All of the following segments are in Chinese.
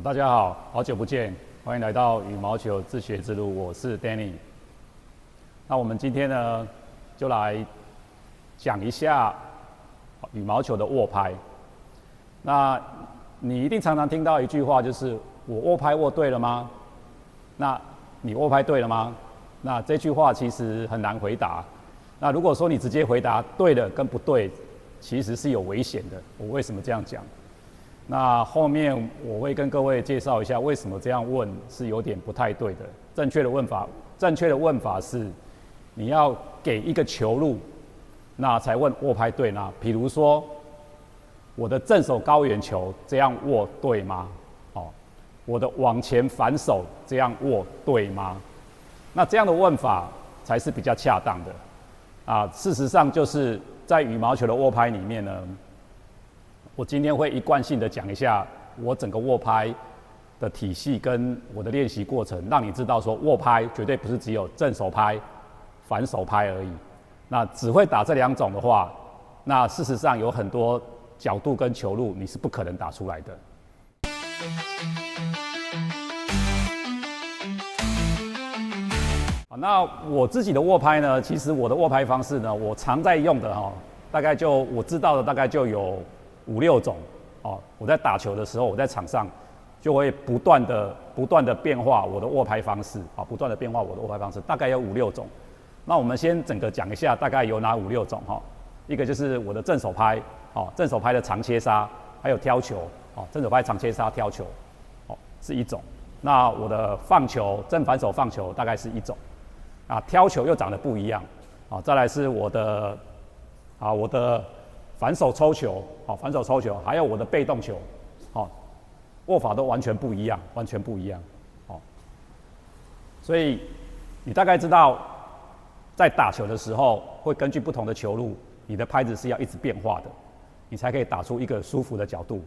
大家好，好久不见，欢迎来到羽毛球自学之路，我是 Danny。那我们今天呢，就来讲一下羽毛球的握拍。那你一定常常听到一句话，就是我握拍握对了吗？那你握拍对了吗？那这句话其实很难回答。那如果说你直接回答对了跟不对，其实是有危险的。我为什么这样讲？那后面我会跟各位介绍一下为什么这样问是有点不太对的。正确的问法是，你要给一个球路，那才问握拍对吗？比如说，我的正手高远球这样握对吗？我的往前反手这样握对吗？那这样的问法才是比较恰当的。事实上就是在羽毛球的握拍里面呢，我今天会一贯性的讲一下我整个握拍的体系跟我的练习过程，让你知道说握拍绝对不是只有正手拍、反手拍而已。那只会打这两种的话，那事实上有很多角度跟球路你是不可能打出来的。那我自己的握拍呢，其实我的握拍方式呢，我常在用的大概就我知道的大概就有5、6种我在打球的时候，我在场上就会不断的变化我的握拍方式大概有5、6种。那我们先整个讲一下，大概有哪5、6种一个就是我的正手拍正手拍的长切杀，还有挑球正手拍长切杀挑球是一种。那我的放球正反手放球大概是一种。挑球又长得不一样再来是我的反手抽球还有我的被动球握法都完全不一样所以你大概知道在打球的时候会根据不同的球路，你的拍子是要一直变化的，你才可以打出一个舒服的角度。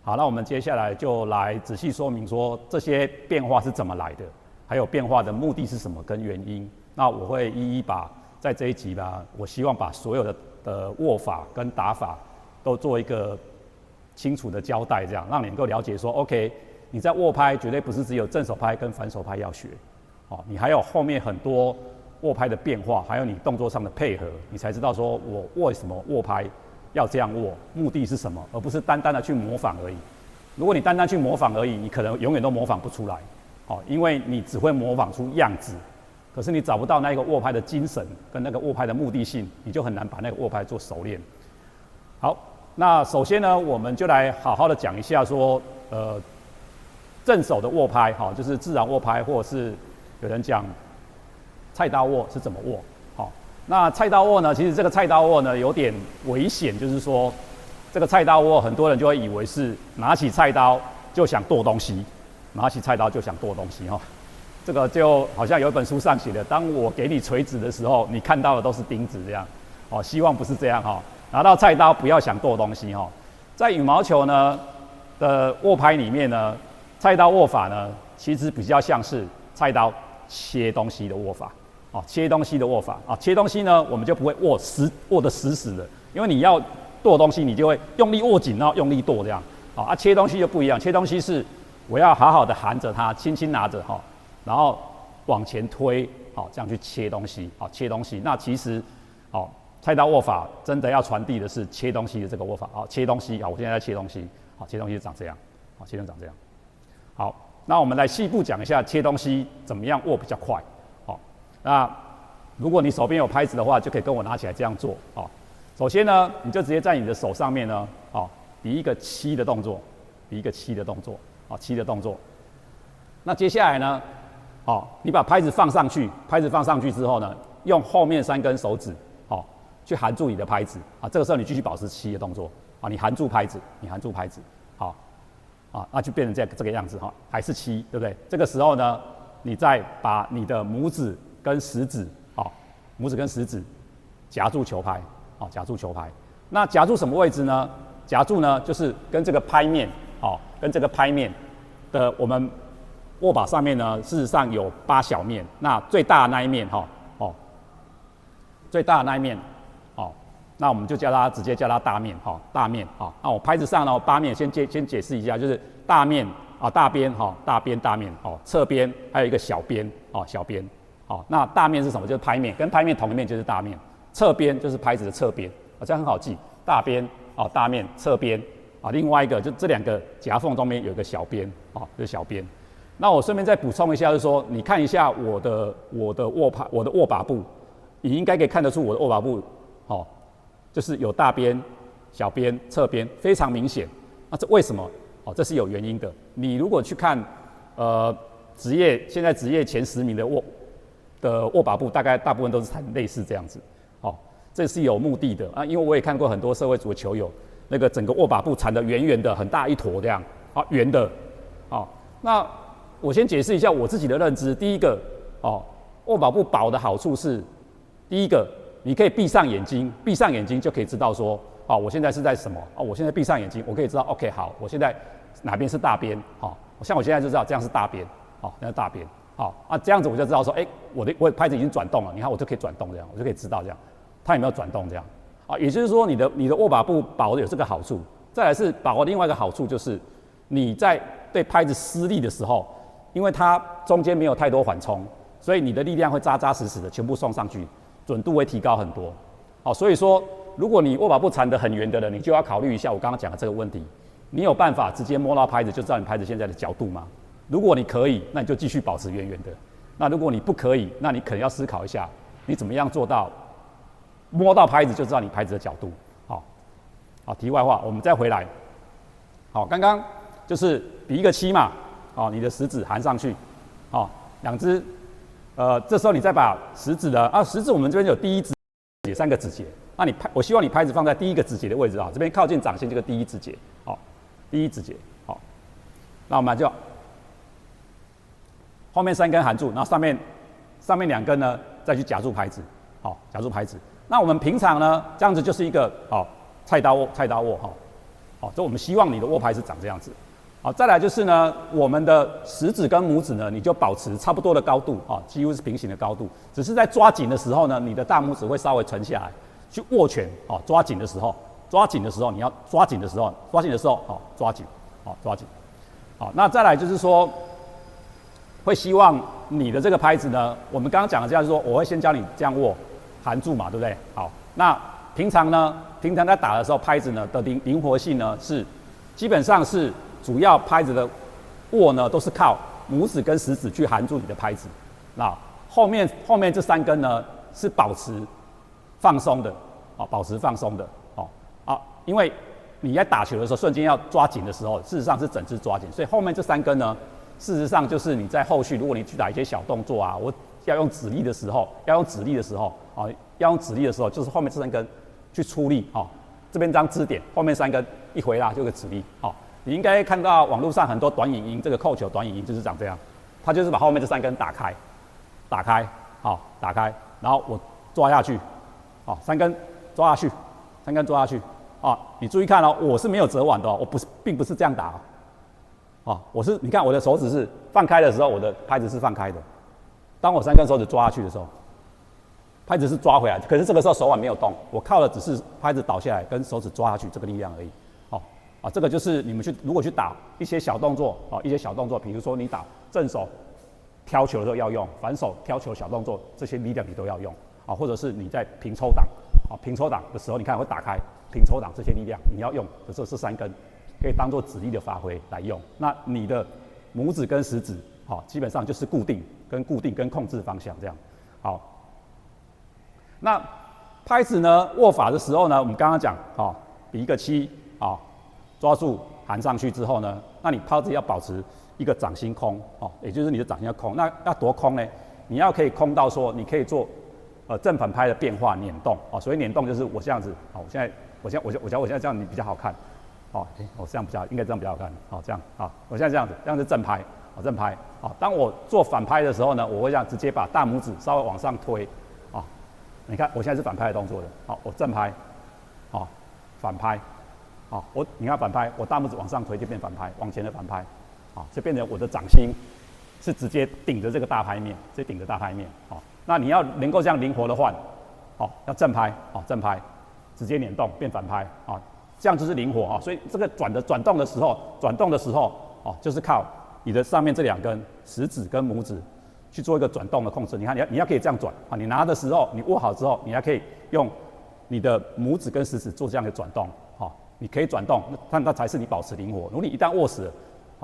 好，那我们接下来就来仔细说明说这些变化是怎么来的，还有变化的目的是什么跟原因。那我会一一在这一集我希望把所有的握法跟打法都做一个清楚的交代，这样让你能够了解说 OK， 你在握拍绝对不是只有正手拍跟反手拍要学你还有后面很多握拍的变化，还有你动作上的配合，你才知道说我为什么握拍要这样握，目的是什么，而不是单单的去模仿而已。如果你单单去模仿而已，你可能永远都模仿不出来因为你只会模仿出样子，可是你找不到那个握拍的精神跟那个握拍的目的性，你就很难把那个握拍做熟练。好，那首先呢，我们就来好好的讲一下说，正手的握拍就是自然握拍，或者是有人讲菜刀握是怎么握那菜刀握呢，其实这个菜刀握呢有点危险，就是说这个菜刀握很多人就会以为是拿起菜刀就想剁东西，这个就好像有一本书上写的，当我给你锤子的时候，你看到的都是钉子这样希望不是这样拿到菜刀不要想剁东西在羽毛球呢的握拍里面呢，菜刀握法呢其实比较像是菜刀切东西的握法切东西呢我们就不会握得死死的，因为你要剁东西你就会用力握紧，然后用力剁这样切东西就不一样，切东西是我要好好的含着它，轻轻拿着然后往前推这样去切东西那其实菜刀握法真的要传递的是切东西的这个握法切东西我现在在切东西切东西长这样切东西长这样。好，那我们来细部讲一下切东西怎么样握比较快那如果你手边有拍子的话，就可以跟我拿起来这样做首先呢，你就直接在你的手上面呢比一个七的动作，七的动作。那接下来呢你把拍子放上去之后呢，用后面3根手指去含住你的拍子这个时候你继续保持7的动作你含住拍子那就变成这个样子还是7，对不对？这个时候呢，你再把你的拇指跟食指夹住球拍那夹住什么位置呢？夹住呢就是跟这个拍面的我们握把上面呢，事实上有8小面，那最大的那一面那我们就直接叫它大面大面那我拍子上呢8面先解释一下，就是大面啊，大边哈，大边大面哦，侧边还有一个小边哦，小边哦。那大面是什么？就是拍面，跟拍面同一面就是大面。侧边就是拍子的侧边，这样很好记。大边哦，大面，侧边啊。另外一个就这两个夹缝中间有一个小边哦，就是小边。那我顺便再补充一下，就是说，你看一下我的握把部，你应该可以看得出我的握把部哦，就是有大边、小边、侧边，非常明显。那这为什么？哦，这是有原因的。你如果去看现在职业前10名的握把部，大部分都是弹类似这样子。哦，这是有目的的啊，因为我也看过很多社会组的球友，那个整个握把部缠得圆圆的，很大一坨这样啊，圆的。哦，那我先解释一下我自己的认知。第一个，哦，握把部薄的好处是，第一个，你可以闭上眼睛就可以知道说，哦，我现在是在什么？哦，我现在闭上眼睛，我可以知道 ，OK， 好，我现在哪边是大边？好，像我现在就知道这样是大边，好，那是大边，好啊，这样子我就知道说，我的拍子已经转动了，你看我就可以转动这样，我就可以知道这样，它有没有转动这样，啊，也就是说你的握把部薄的有这个好处。再来是薄的另外一个好处就是你在对拍子施力的时候。因为它中间没有太多缓冲，所以你的力量会扎扎实实的全部送上去，准度会提高很多。好，所以说如果你握把部缠得很圆的人，你就要考虑一下我刚刚讲的这个问题。你有办法直接摸到拍子就知道你拍子现在的角度吗？如果你可以，那你就继续保持圆圆的。那如果你不可以，那你可能要思考一下，你怎么样做到摸到拍子就知道你拍子的角度。好，题外话，我们再回来。好，刚刚就是比一个7嘛。哦，你的食指含上去，哦，2只，这时候你再把食指食指我们这边有第一指节3个指节，那我希望你拍子放在第一个指节的位置啊，这边靠近掌心这个第一指节，好，第一指节，好，那我们就后面3根含住，然后上面2根呢再去夹住拍子，好，夹住拍子。那我们平常呢这样子就是一个菜刀握，好，这我们希望你的握拍是长这样子。好，再来就是呢，我们的食指跟拇指呢，你就保持差不多的高度啊，几乎是平行的高度。只是在抓紧的时候呢，你的大拇指会稍微沉下来，去握拳。哦，抓紧的时候，你要抓紧的时候，抓紧，抓紧。好，那再来就是说，会希望你的这个拍子呢，我们刚刚讲的这样，就是说我会先教你这样握，含住嘛，对不对？好，那平常在打的时候，拍子呢的灵活性呢是基本上是。主要拍子的握呢，都是靠拇指跟食指去含住你的拍子。那后面这3根呢，是保持放松的，保持放松的，因为你在打球的时候，瞬间要抓紧的时候，事实上是整只抓紧，所以后面这3根呢，事实上就是你在后续，如果你去打一些小动作啊，我要用指力的时候，就是后面这3根去出力，这边当支点，后面3根一回拉就有个指力，你应该看到网络上很多短影音，这个扣球短影音就是长这样，它就是把后面这3根打开，然后我抓下去，3根抓下去，你注意看哦，我是没有折腕的哦，并不是这样打你看我的手指是放开的时候，我的拍子是放开的，当我3根手指抓下去的时候，拍子是抓回来，可是这个时候手腕没有动，我靠的只是拍子倒下来跟手指抓下去这个力量而已。这个就是你们如果去打一些小动作，比如说你打正手挑球的时候要用，反手挑球小动作，这些力量你都要用，或者是你在平抽挡，平抽挡的时候，你看会打开平抽挡这些力量你要用的时候，这3根可以当做指力的发挥来用。那你的拇指跟食指，基本上就是固定跟控制方向这样。好，那拍子呢握法的时候呢，我们刚刚讲，比一个7，抓住含上去之后呢，那你拍子要保持一个掌心空，也就是你的掌心要空。那要多空呢？你要可以空到说，你可以做正反拍的变化捻动，所以捻动就是我这样子，我现在这样你比较好看，我这样应该这样比较好看，这样，我现在这样是正拍，正拍，当我做反拍的时候呢，我会这样直接把大拇指稍微往上推，你看我现在是反拍的动作的，我正拍，反拍。你看反拍，我大拇指往上推就变反拍，往前的反拍，就变成我的掌心是直接顶着这个大拍面，那你要能够这样灵活的换，要正拍，正拍，直接捻动变反拍，这样就是灵活，所以这个转动的时候，哦，就是靠你的上面这2根食指跟拇指去做一个转动的控制。你看，你要可以这样转啊，你拿的时候，你握好之后，你还可以用你的拇指跟食指做这样的转动，好、哦，你可以转动，那才是你保持灵活。如果你一旦握死了，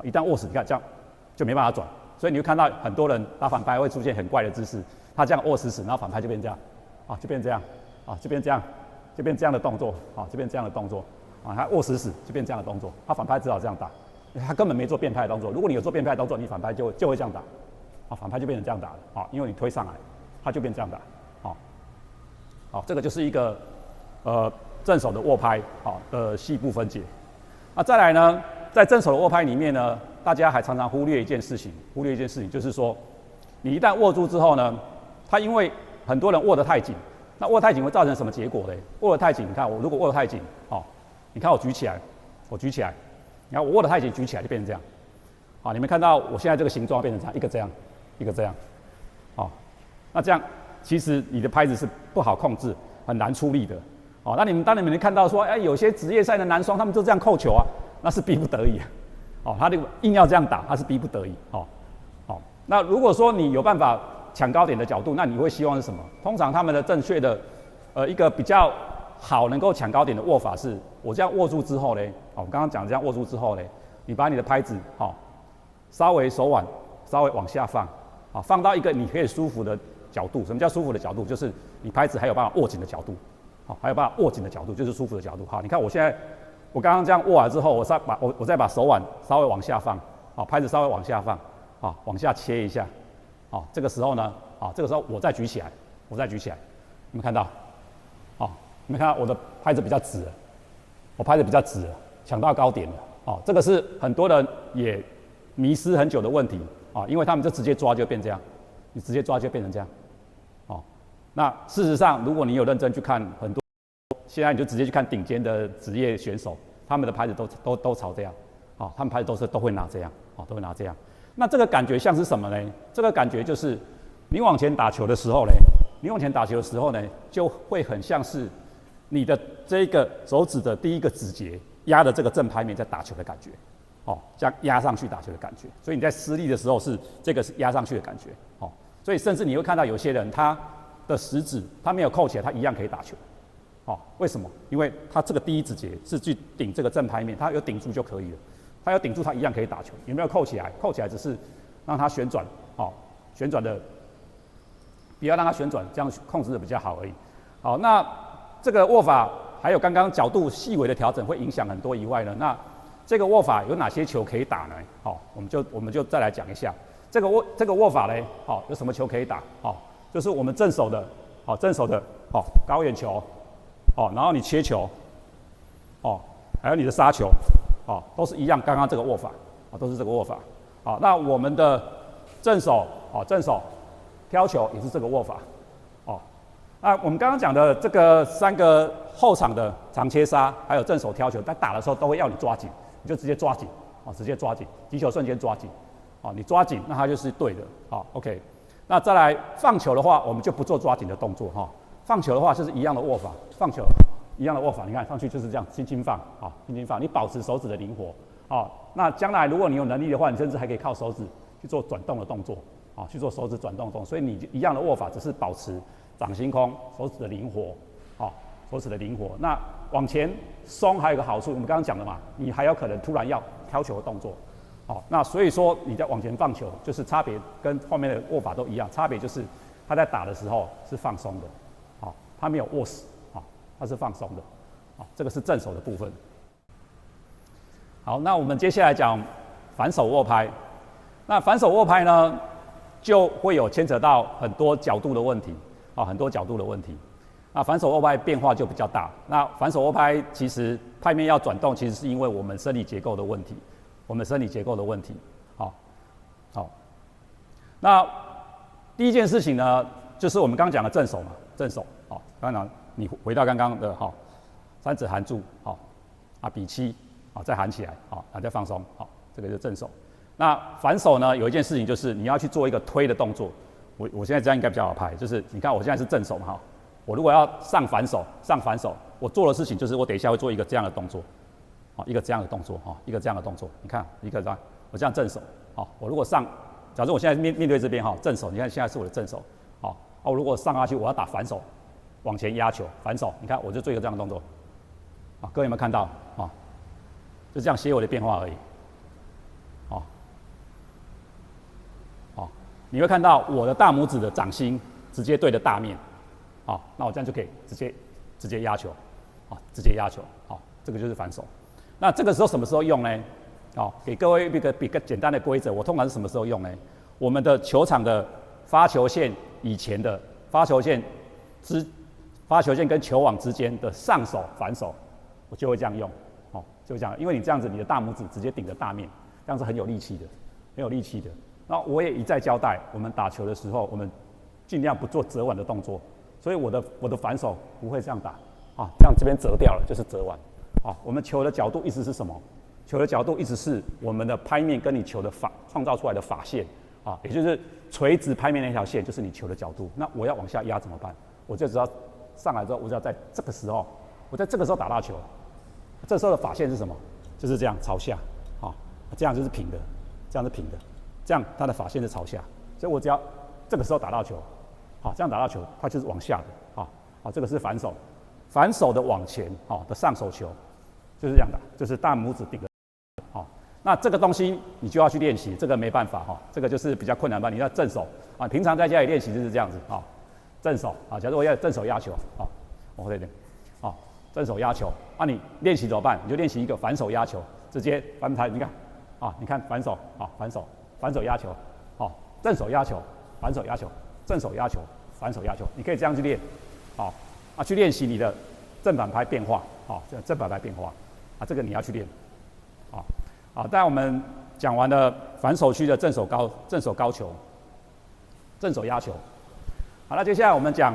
一旦握死，你看这样就没办法转，所以你会看到很多人打反拍会出现很怪的姿势，他这样握死死，然后反拍就变这样，啊，就变这样，啊，就变这样，就变这样的动作，啊，就变这样的动作，啊，他握死死就变这样的动作，他反拍只好这样打，他根本没做变拍的动作。如果你有做变拍的动作，你反拍就会这样打，啊，反拍就变成这样打了，啊，因为你推上来，他就变这样打，好，好，这个就是一个正手的握拍，好的细部分解。那再来呢，在正手的握拍里面呢，大家还常常忽略一件事情，就是说，你一旦握住之后呢，它因为很多人握得太紧，那握太紧会造成什么结果呢？握得太紧，你看我如果握得太紧，哦，你看我举起来，你看我握得太紧，举起来就变成这样，好，你们看到我现在这个形状变成这样，一个这样，一个这样，好，那这样其实你的拍子是不好控制，很难出力的，哦，那当你们看到说，有些职业赛的男双他们就这样扣球啊，那是逼不得已啊。哦，他硬要这样打，他是逼不得已。哦，好，那如果说你有办法抢高点的角度，那你会希望是什么？通常他们的正确的，一个比较好能够抢高点的握法是，我这样握住之后呢，我刚刚讲这样握住之后呢，你把你的拍子，稍微手腕稍微往下放，放到一个你可以舒服的角度。什么叫舒服的角度？就是你拍子还有办法握紧的角度，还有办法握紧的角度，就是舒服的角度。好，你看我现在。我刚刚这样握完之后，我再把手腕稍微往下放，好，拍子稍微往下放，好，往下切一下，好，这个时候呢，好，这个时候我再举起来，你们看到，好，你们看到我的拍子比较直了，我拍子比较直了，抢到高点了，哦，这个是很多人也迷失很久的问题，啊，因为他们就直接抓就变这样，你直接抓就变成这样，哦，那事实上，如果你有认真去看很多。现在你就直接去看顶尖的职业选手，他们的拍子都朝这样，他们拍子都会拿这样，都会拿这样。那这个感觉像是什么呢？这个感觉就是你往前打球的时候呢，就会很像是你的这个手指的第一个指节压的这个正拍面在打球的感觉，这样压上去打球的感觉。所以你在施力的时候是这个是压上去的感觉，所以甚至你会看到有些人他的食指他没有扣起来，他一样可以打球。为什么？因为他这个第一指节是去顶这个正拍面，他有顶住就可以了。他有顶住，他一样可以打球。有没有扣起来？扣起来只是让它旋转，旋转的不要让它旋转，这样控制的比较好而已。好，那这个握法还有刚刚角度细微的调整会影响很多以外呢，那这个握法有哪些球可以打呢？好，我们就再来讲一下这个握法嘞。好，有什么球可以打？好，就是我们正手的高远球。然后你切球，还有你的杀球，都是一样，刚刚这个握法，都是这个握法。那我们的正手挑球也是这个握法。那我们刚刚讲的这个3个后场的长切杀，还有正手挑球，在打的时候都会要你抓紧，你就直接抓紧，直接抓紧，击球瞬间抓紧，你抓紧，那它就是对的。OK。那再来放球的话，我们就不做抓紧的动作哈。放球的话就是一样的握法，放球一样的握法，你看上去就是这样，轻轻放，轻轻放，你保持手指的灵活，那将来如果你有能力的话，你甚至还可以靠手指去做转动的动作，去做手指转动的动作，所以你一样的握法，只是保持掌心空，手指的灵活，手指的灵活。那往前松还有一个好处，我们刚刚讲的嘛，你还有可能突然要挑球的动作，那所以说你在往前放球，就是差别跟后面的握法都一样，差别就是他在打的时候是放松的。它没有握死，它是放松的，这个是正手的部分。好，那我们接下来讲反手握拍。那反手握拍呢，就会有牵扯到很多角度的问题，很多角度的问题。那反手握拍变化就比较大。那反手握拍其实拍面要转动，其实是因为我们生理结构的问题，好，那第一件事情呢，就是我们刚刚讲的正手嘛，正手。刚刚你回到刚刚的3指含住，比7，再含起来，再放松，这个就是正手。那反手呢，有一件事情就是你要去做一个推的动作。我现在这样应该比较好拍，就是你看我现在是正手嘛，我如果要上反手，我做的事情就是我等一下会做一个这样的动作，一个这样的动作，你看一个这样，我这样正手，好，我如果上，假如我现在面对这边哈，正手，你看现在是我的正手，好，我如果上下去，我要打反手，往前压球，反手，你看我就做一个这样的动作，啊，各位有没有看到？啊，就这样些微的变化而已，好，好，你会看到我的大拇指的掌心直接对着大面，好，那我这样就可以直接压球，好，直接压球，好，这个就是反手。那这个时候什么时候用呢？好，给各位比个简单的规则，我通常是什么时候用呢？我们的球场的发球线以前的发球线跟球网之间的上手反手，我就会这样用，哦，就会这样，因为你这样子，你的大拇指直接顶着大面，这样是很有力气的，很有力气的。那我也一再交代，我们打球的时候，我们尽量不做折腕的动作，所以我的反手不会这样打，啊，这样这边折掉了就是折腕，啊，我们球的角度意思是什么？球的角度一直是我们的拍面跟你球的创造出来的法线啊，也就是垂直拍面那条线，就是你球的角度。那我要往下压怎么办？我就只要上来之后，我只要在这个时候，我在这个时候打到球，这时候的法线是什么？就是这样朝下，啊，这样就是平的，这样是平的，这样它的法线是朝下，所以我只要这个时候打到球，好，这样打到球，它就是往下的，啊，这个是反手，反手的往前，的上手球就是这样打，就是大拇指顶的。那这个东西你就要去练习，这个没办法哈，这个就是比较困难吧。你要正手啊，平常在家里练习就是这样子啊，正手啊，假如我要正手压球啊，我会点啊，正手压球啊，你练习怎么办？你就练习一个反手压球，直接翻拍，你看啊，你看反手啊，反手压球，好，正手压球，反手压球，正手压球，反手压球，你可以这样去练，好啊，去练习你的正反拍变化，好，这正反拍变化啊，这个你要去练，好。好，当然我们讲完了反手区的正手高球，正手压球。好，那接下来我们讲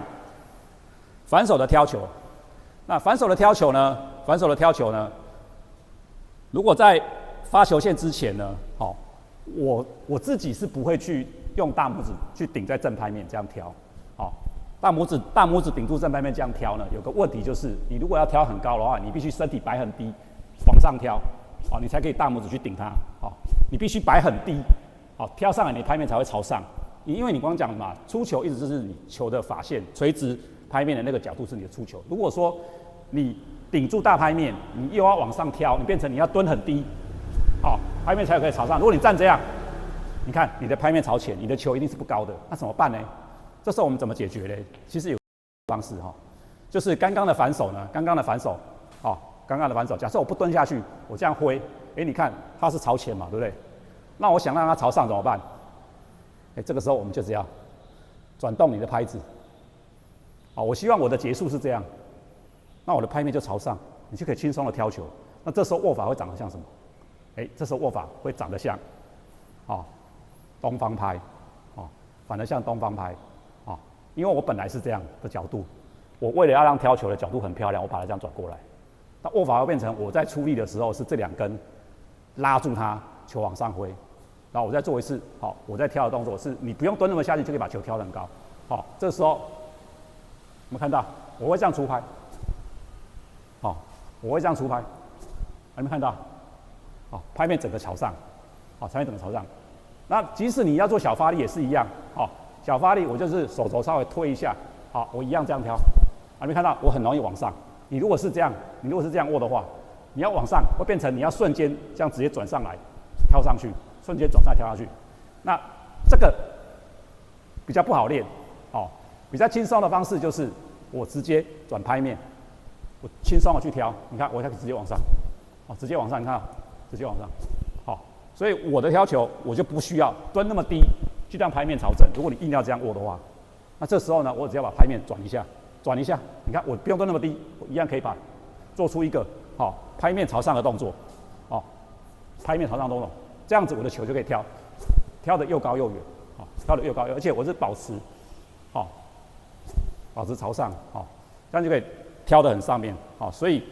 反手的挑球。那反手的挑球呢，如果在发球线之前呢，好，我自己是不会去用大拇指去顶在正拍面这样挑。好，大拇指顶住正拍面这样挑呢，有个问题就是，你如果要挑很高的话，你必须身体摆很低，往上挑。好，你才可以大拇指去顶它。好，你必须摆很低，好，挑上来你的拍面才会朝上。因为你光讲了嘛，出球一直就是你球的法线垂直拍面的那个角度是你的出球。如果说你顶住大拍面，你又要往上挑，你变成你要蹲很低，好，拍面才可以朝上。如果你站这样，你看你的拍面朝前，你的球一定是不高的。那怎么办呢？这时候我们怎么解决呢？其实有方式哈，就是刚刚的反手，假设我不蹲下去，我这样挥，你看它是朝前嘛，对不对？那我想让它朝上怎么办？这个时候我们就只要转动你的拍子，好，我希望我的结束是这样，那我的拍面就朝上，你就可以轻松的挑球。那这时候握法会长得像什么？这时候握法会长得像，东方拍，反而像东方拍，因为我本来是这样的角度，我为了要让挑球的角度很漂亮，我把它这样转过来。那握法会变成我在出力的时候是这两根拉住它，球往上挥，然后我再做一次，好，我在挑的动作是你不用蹲那么下去就可以把球挑得很高，好，这时候我们看到我会这样出拍，好，我会这样出拍，有没有看到？好，拍面整个朝上，好，拍面整个朝上。那即使你要做小发力也是一样，好，小发力我就是手肘稍微推一下，好，我一样这样挑，有没有看到？我很容易往上。你如果是这样握的话，你要往上会变成你要瞬间这样直接转上来，挑上去，瞬间转上来挑下去。那这个比较不好练，比较轻松的方式就是我直接转拍面，我轻松的去挑。你看，我可以直接往上，直接往上，你看，直接往上，好，所以我的挑球我就不需要蹲那么低去让拍面朝正。如果你硬要这样握的话，那这时候呢，我只要把拍面转一下。你看我不用蹲那么低，我一样可以做出一个拍面朝上的动作，拍面朝上的动作，这样子我的球就可以挑得又高又远，挑得又高又远，而且我是保持朝上，这样就可以挑得很上面，所以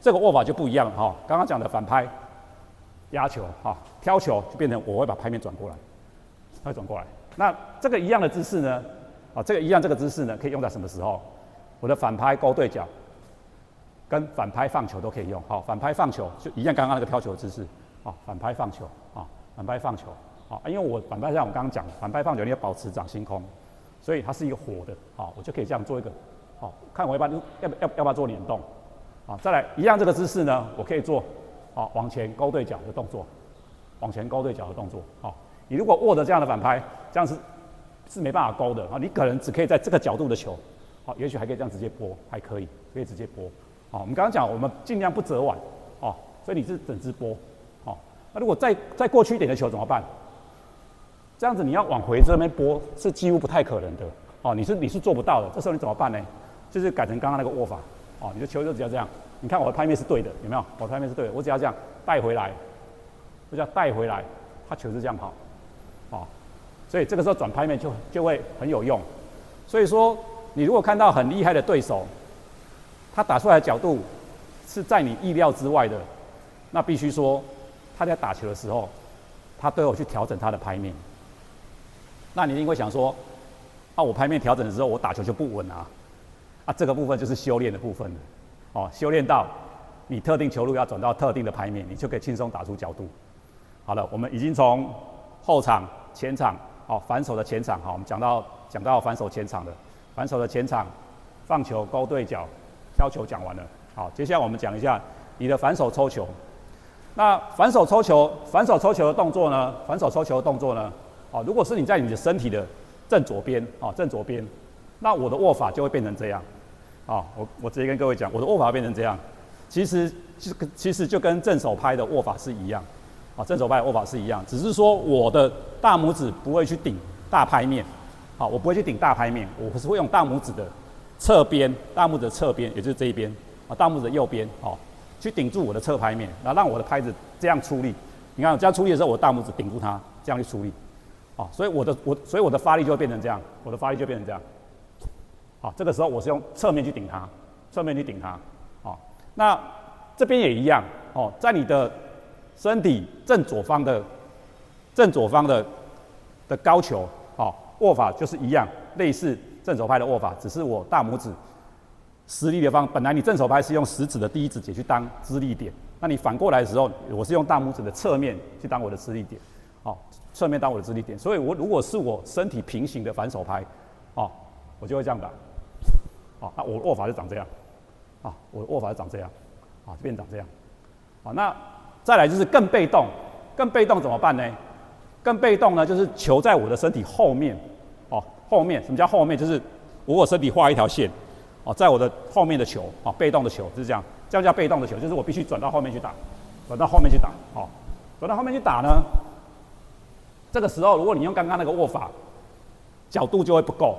这个握法就不一样了，刚刚讲的反拍、压球，挑球就变成我会把拍面转过来，会转过来。那这个一样的姿势呢，这个姿势呢可以用在什么时候？我的反拍勾对角跟反拍放球都可以用，反拍放球就一样，刚刚那个挑球的姿势，反拍放球，反拍放球，好，因为我反拍像我刚刚讲，反拍放球你要保持掌心空，所以它是一个活的，好，我就可以这样做一个，好，看我一般要不要做联动，好，再来一样这个姿势呢，我可以做，好，往前勾对角的动作，往前勾对角的动作，好，你如果握着这样的反拍，这样是没办法勾的，啊，你可能只可以在这个角度的球，好，也许还可以这样直接拨，还可以直接拨，好，我们刚刚讲我们尽量不折腕，哦，所以你是整只拨，好，那如果再过去一点的球怎么办？这样子你要往回这边拨是几乎不太可能的，哦，你是做不到的。这时候你怎么办呢？就是改成刚刚那个握法，哦，你的球就只要这样。你看我的拍面是对的，有没有？我的拍面是对的，我只要这样带回来，这叫带回来，它球是这样跑，哦，所以这个时候转拍面就会很有用。所以说，你如果看到很厉害的对手，他打出来的角度是在你意料之外的，那必须说他在打球的时候，他都有去调整他的拍面。那你一定会想说，啊，我拍面调整的时候，我打球就不稳啊，啊，这个部分就是修炼的部分了，哦，修炼到你特定球路要转到特定的拍面，你就可以轻松打出角度。好了，我们已经从后场、前场，哦，反手的前场，好，我们讲到反手前场的，反手的前场，放球、勾对角、挑球讲完了，好，接下来我们讲一下你的反手抽球。那反手抽球的动作呢？哦，如果是你在你的身体的正左边，哦，正左边，那我的握法就会变成这样，哦，我直接跟各位讲，我的握法会变成这样，其实就跟正手拍的握法是一样，哦，正手拍的握法是一样，只是说我的大拇指不会去顶大拍面，好，我不会去顶大拍面，我是会用大拇指的侧边，也就是这一边，啊，大拇指的右边，哦，去顶住我的侧拍面，然后让我的拍子这样出力。你看我这样出力的时候，我大拇指顶住它，这样去出力。哦，所以我的发力就会变成这样，好，这个时候我是用侧面去顶它，好，那这边也一样，哦，在你的身体正左方的高球，哦，握法就是一样，类似正手拍的握法，只是我大拇指施力的方，本来你正手拍是用食指的第一指节去当施力点，那你反过来的时候，我是用大拇指的侧面去当我的施力点，好，侧面当我的施力点，所以如果是我身体平行的反手拍，哦，我就会这样打，哦，那我握法就长这样，啊，我的握法就长这样，啊，这边长这样，好，那再来就是更被动怎么办呢？更被动呢，就是球在我的身体后面，哦，后面，什么叫后面？就是我身体画一条线，哦，在我的后面的球，哦，被动的球就是这样，这样叫被动的球，就是我必须转到后面去打，哦，转到后面去打呢，这个时候如果你用刚刚那个握法，角度就会不够，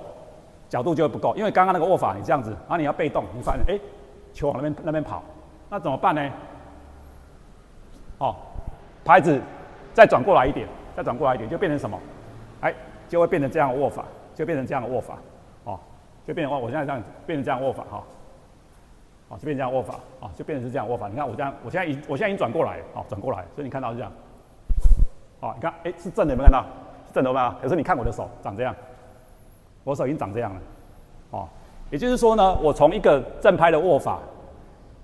因为刚刚那个握法你这样子，然后你要被动，你发现球往那边跑，那怎么办呢？哦，拍子再转过来一点，就变成什么？就会变成这样的握法，哦，就变成我现在这样变成这样握法，哈，哦，就变成这样握法，哦，就变成是这样握法。你看我现在已经转过来了，哦，转过来，所以你看到是这样，哦，你看，是正的，有没有看到？是正的，有没有？可是你看我的手长这样，我手已经长这样了，哦，也就是说呢，我从一个正拍的握法，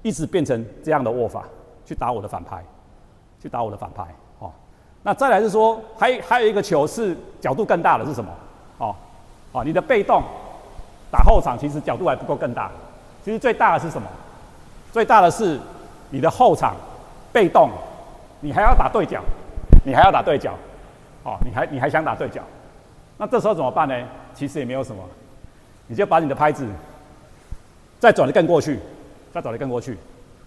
一直变成这样的握法，去打我的反拍，哦。那再来是说，还有一个球是角度更大的是什么？哦，你的被动打后场，其实角度还不够更大。其实最大的是什么？最大的是你的后场被动，你还要打对角，哦，你还想打对角？那这时候怎么办呢？其实也没有什么，你就把你的拍子再转得更过去，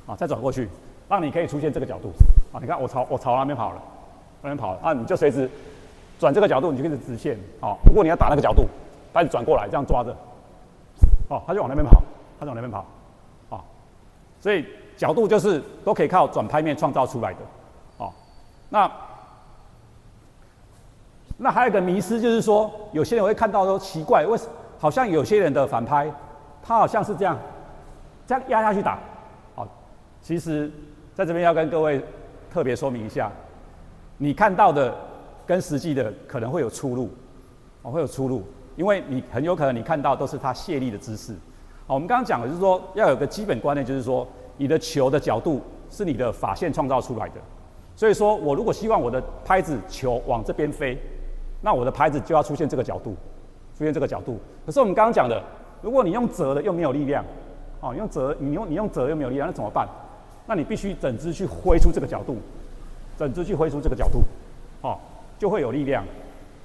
啊，再转过去，让你可以出现这个角度。啊，你看我朝那边跑了。啊，你就随时转这个角度，你就可以直线。哦，如果你要打那个角度，把你转过来，这样抓着，哦，他就往那边跑，哦，所以角度就是都可以靠转拍面创造出来的。哦，那还有一个迷思就是说，有些人会看到说奇怪，好像有些人的反拍，他好像是这样压下去打。好，其实在这边要跟各位特别说明一下。你看到的跟实际的可能会有出入，因为你很有可能你看到都是他卸力的姿势。好，我们刚刚讲的就是说要有个基本观念，就是说你的球的角度是你的发线创造出来的，所以说我如果希望我的拍子球往这边飞，那我的拍子就要出现这个角度，出现这个角度。可是我们刚刚讲的，如果你用折的又没有力量，哦，你用折又没有力量，那怎么办？那你必须整只去挥出这个角度，整只去挥出这个角度，哦，就会有力量，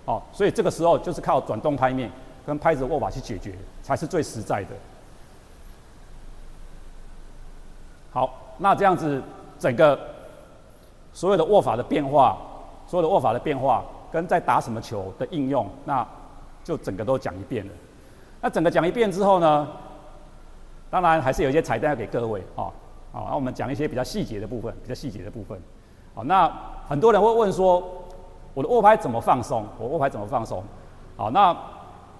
哦，所以这个时候就是靠转动拍面跟拍子握法去解决，才是最实在的。好，那这样子整个所有的握法的变化，跟在打什么球的应用，那就整个都讲一遍了。那整个讲一遍之后呢，当然还是有一些彩蛋要给各位啊。好，那我们讲一些比较细节的部分，好，那很多人会问说，我的握拍怎么放松？好，那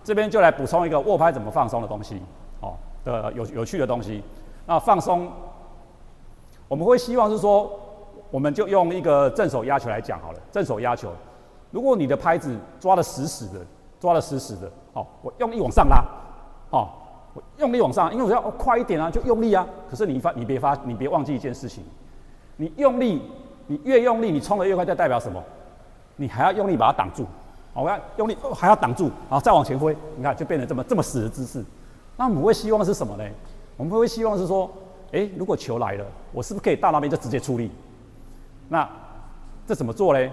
这边就来补充一个握拍怎么放松的东西，哦的有趣的东西。那放松，我们会希望是说，我们就用一个正手压球来讲好了。正手压球，如果你的拍子抓得死死的，哦，我用力往上拉，哦。我用力往上，因为我要快一点啊，就用力啊。可是你别忘记一件事情，你用力，你越用力，你冲得越快，就代表什么？你还要用力把它挡住。好，我要用力，还要挡住，然后再往前挥，你看就变成这么死的姿势。那我们会希望是什么呢？我们会希望是说，如果球来了，我是不是可以到那边就直接出力？那这怎么做嘞？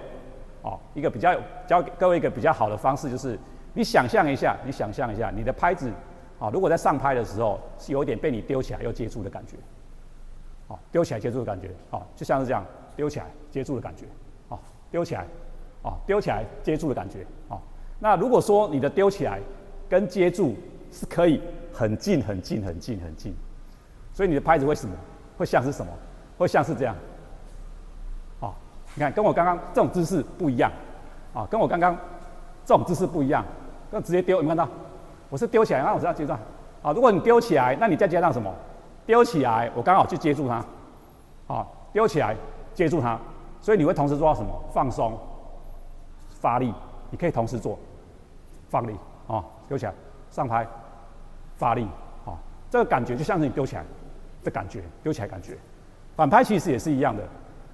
哦，一个教各位一个比较好的方式就是，你想象一下，你的拍子。啊，如果在上拍的时候是有一点被你丢起来又接住的感觉，好，丢起来接住的感觉，好，就像是这样丢起来接住的感觉，好，丢起来接住的感觉，好。那如果说你的丢起来跟接住是可以很近，所以你的拍子会什么？会像是什么？会像是这样，好，你看跟我刚刚这种姿势不一样，啊，跟我刚刚这种姿势不一样，跟直接丢，有没有看到？我是丢起来，那我是要接住啊。如果你丢起来，那你再加上什么？丢起来，我刚好去接住它，啊，丢起来接住它，所以你会同时做到什么？放松、发力，你可以同时做，放力啊，丢起来，上拍，发力，啊，这个感觉就像是你丢起来的感觉，丢起来感觉。反拍其实也是一样的，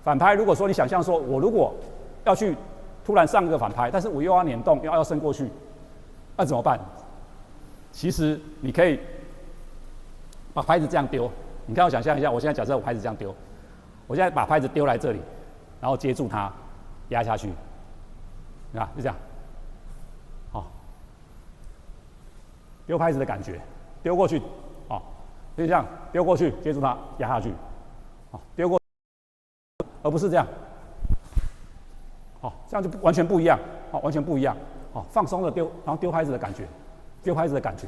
反拍如果说你想象说我如果要去突然上一个反拍，但是我又要捻动，又要伸过去，那怎么办？其实你可以把拍子这样丢，你看我想象一下，我现在假设我拍子这样丢，我现在把拍子丢来这里，然后接住它，压下去，你看就这样，好，丢拍子的感觉，丢过去，好，就这样丢过去，接住它，压下去，好，丢过去，而不是这样，好，这样就完全不一样，好，完全不一样，好，放松的丢，然后丢拍子的感觉。丢拍子的感觉，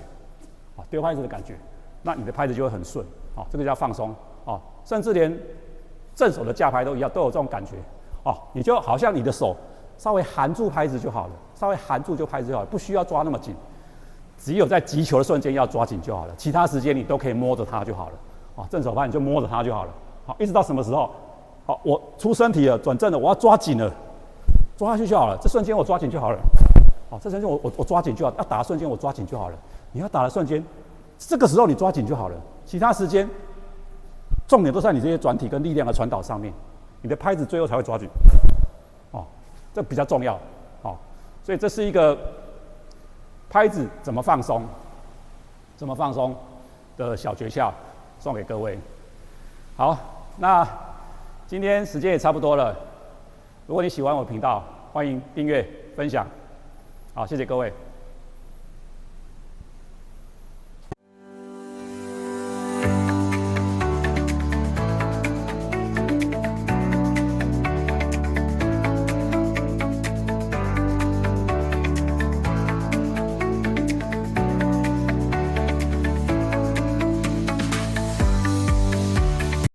啊，丢拍子的感觉，那你的拍子就会很顺，啊，这个叫放松，啊，甚至连正手的架拍都一样，都有这种感觉，啊，你就好像你的手稍微含住拍子就好了，不需要抓那么紧，只有在击球的瞬间要抓紧就好了，其他时间你都可以摸着它就好了，啊，正手拍你就摸着它就好了，好，一直到什么时候？好，我出身体了，转正了，我要抓紧了，抓下去就好了，这瞬间我抓紧就好了。好，这瞬间我抓紧就好，要打的瞬间我抓紧就好了。你要打的瞬间，这个时候你抓紧就好了。其他时间，重点都在你这些转体跟力量的传导上面，你的拍子最后才会抓紧。哦，这比较重要。哦，所以这是一个拍子怎么放松的小诀窍，送给各位。好，那今天时间也差不多了。如果你喜欢我的频道，欢迎订阅、分享。好，谢谢各位。